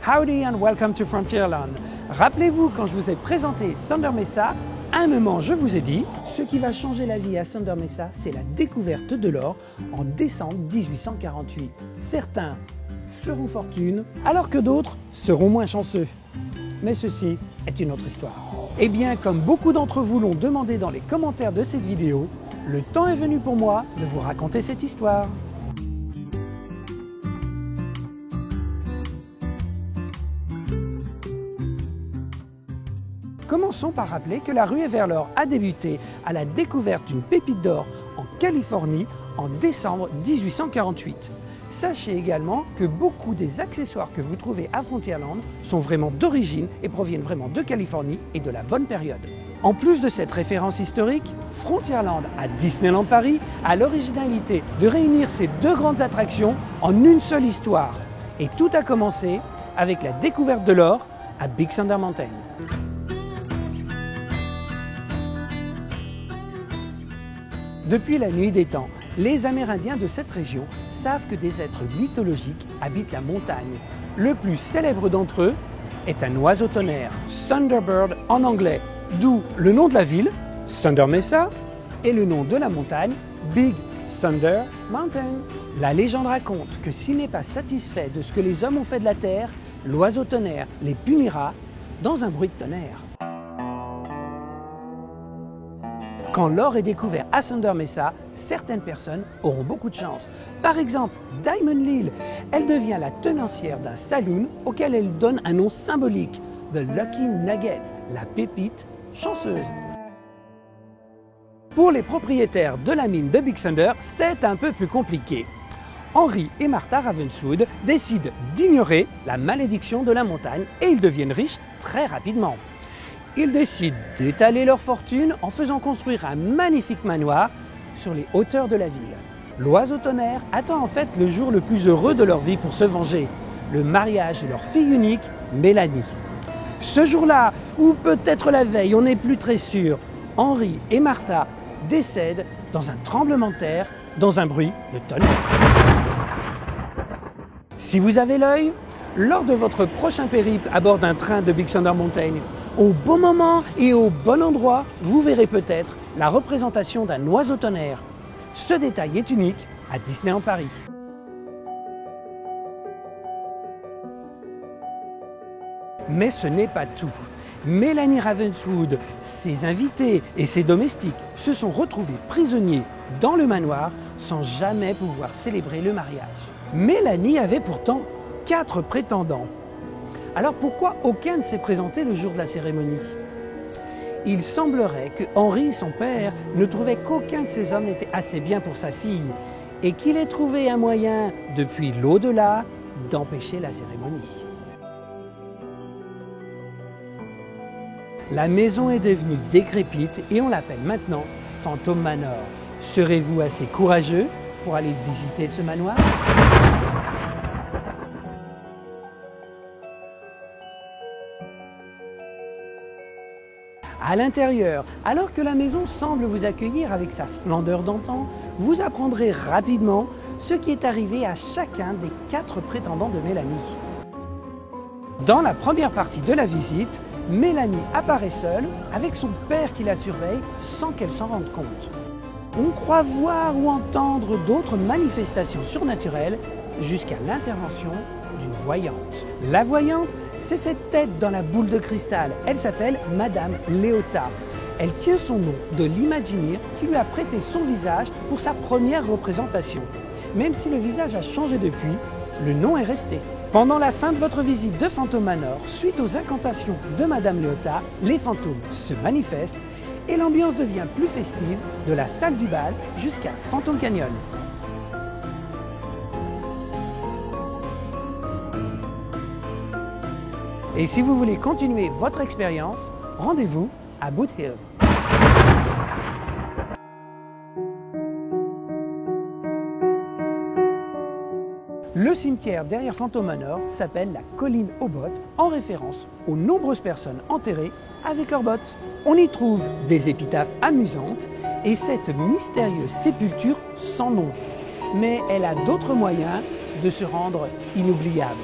Howdy and welcome to Frontierland. Rappelez-vous, quand je vous ai présenté Thunder Mesa, à un moment je vous ai dit, ce qui va changer la vie à Thunder Mesa, c'est la découverte de l'or en décembre 1848. Certains feront fortune, alors que d'autres seront moins chanceux. Mais ceci est une autre histoire. Eh bien, comme beaucoup d'entre vous l'ont demandé dans les commentaires de cette vidéo, le temps est venu pour moi de vous raconter cette histoire. Commençons par rappeler que la ruée vers l'or a débuté à la découverte d'une pépite d'or en Californie en décembre 1848. Sachez également que beaucoup des accessoires que vous trouvez à Frontierland sont vraiment d'origine et proviennent vraiment de Californie et de la bonne période. En plus de cette référence historique, Frontierland à Disneyland Paris a l'originalité de réunir ces deux grandes attractions en une seule histoire. Et tout a commencé avec la découverte de l'or à Big Thunder Mountain. Depuis la nuit des temps, les Amérindiens de cette région savent que des êtres mythologiques habitent la montagne. Le plus célèbre d'entre eux est un oiseau tonnerre, Thunderbird en anglais, d'où le nom de la ville, Thunder Mesa, et le nom de la montagne, Big Thunder Mountain. La légende raconte que s'il n'est pas satisfait de ce que les hommes ont fait de la terre, l'oiseau tonnerre les punira dans un bruit de tonnerre. Quand l'or est découvert à Thunder Mesa, certaines personnes auront beaucoup de chance. Par exemple, Diamond Lil, elle devient la tenancière d'un saloon auquel elle donne un nom symbolique, The Lucky Nugget, la pépite chanceuse. Pour les propriétaires de la mine de Big Thunder, c'est un peu plus compliqué. Henry et Martha Ravenswood décident d'ignorer la malédiction de la montagne et ils deviennent riches très rapidement. Ils décident d'étaler leur fortune en faisant construire un magnifique manoir sur les hauteurs de la ville. L'oiseau tonnerre attend en fait le jour le plus heureux de leur vie pour se venger, le mariage de leur fille unique, Mélanie. Ce jour-là, ou peut-être la veille, on n'est plus très sûr, Henry et Martha décèdent dans un tremblement de terre, dans un bruit de tonnerre. Si vous avez l'œil, lors de votre prochain périple à bord d'un train de Big Thunder Mountain, au bon moment et au bon endroit, vous verrez peut-être la représentation d'un oiseau tonnerre. Ce détail est unique à Disneyland Paris. Mais ce n'est pas tout. Mélanie Ravenswood, ses invités et ses domestiques se sont retrouvés prisonniers dans le manoir sans jamais pouvoir célébrer le mariage. Mélanie avait pourtant 4 prétendants. Alors pourquoi aucun ne s'est présenté le jour de la cérémonie? Il semblerait que Henry, son père, ne trouvait qu'aucun de ces hommes n'était assez bien pour sa fille et qu'il ait trouvé un moyen, depuis l'au-delà, d'empêcher la cérémonie. La maison est devenue décrépite et on l'appelle maintenant Phantom Manor. Serez-vous assez courageux pour aller visiter ce manoir? À l'intérieur, alors que la maison semble vous accueillir avec sa splendeur d'antan, vous apprendrez rapidement ce qui est arrivé à chacun des 4 prétendants de Mélanie. Dans la première partie de la visite, Mélanie apparaît seule avec son père qui la surveille sans qu'elle s'en rende compte. On croit voir ou entendre d'autres manifestations surnaturelles jusqu'à l'intervention d'une voyante. La voyante, c'est cette tête dans la boule de cristal. Elle s'appelle Madame Léota. Elle tient son nom de l'Imagineer qui lui a prêté son visage pour sa première représentation. Même si le visage a changé depuis, le nom est resté. Pendant la fin de votre visite de Phantom Manor, suite aux incantations de Madame Léota, les fantômes se manifestent et l'ambiance devient plus festive de la salle du bal jusqu'à Phantom Canyon. Et si vous voulez continuer votre expérience, rendez-vous à Boot Hill. Le cimetière derrière Phantom Manor s'appelle la colline aux bottes, en référence aux nombreuses personnes enterrées avec leurs bottes. On y trouve des épitaphes amusantes et cette mystérieuse sépulture sans nom. Mais elle a d'autres moyens de se rendre inoubliable.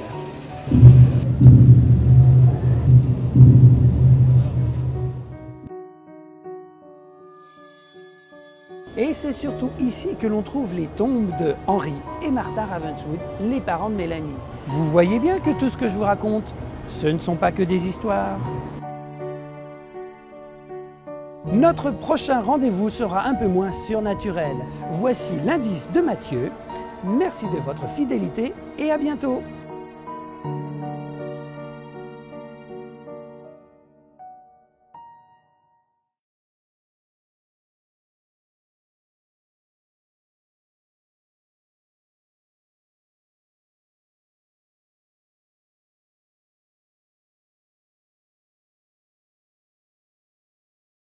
c'est surtout ici que l'on trouve les tombes de Henry et Martha Ravenswood, les parents de Mélanie. Vous voyez bien que tout ce que je vous raconte, ce ne sont pas que des histoires. Notre prochain rendez-vous sera un peu moins surnaturel. Voici l'indice de Mathieu. Merci de votre fidélité et à bientôt.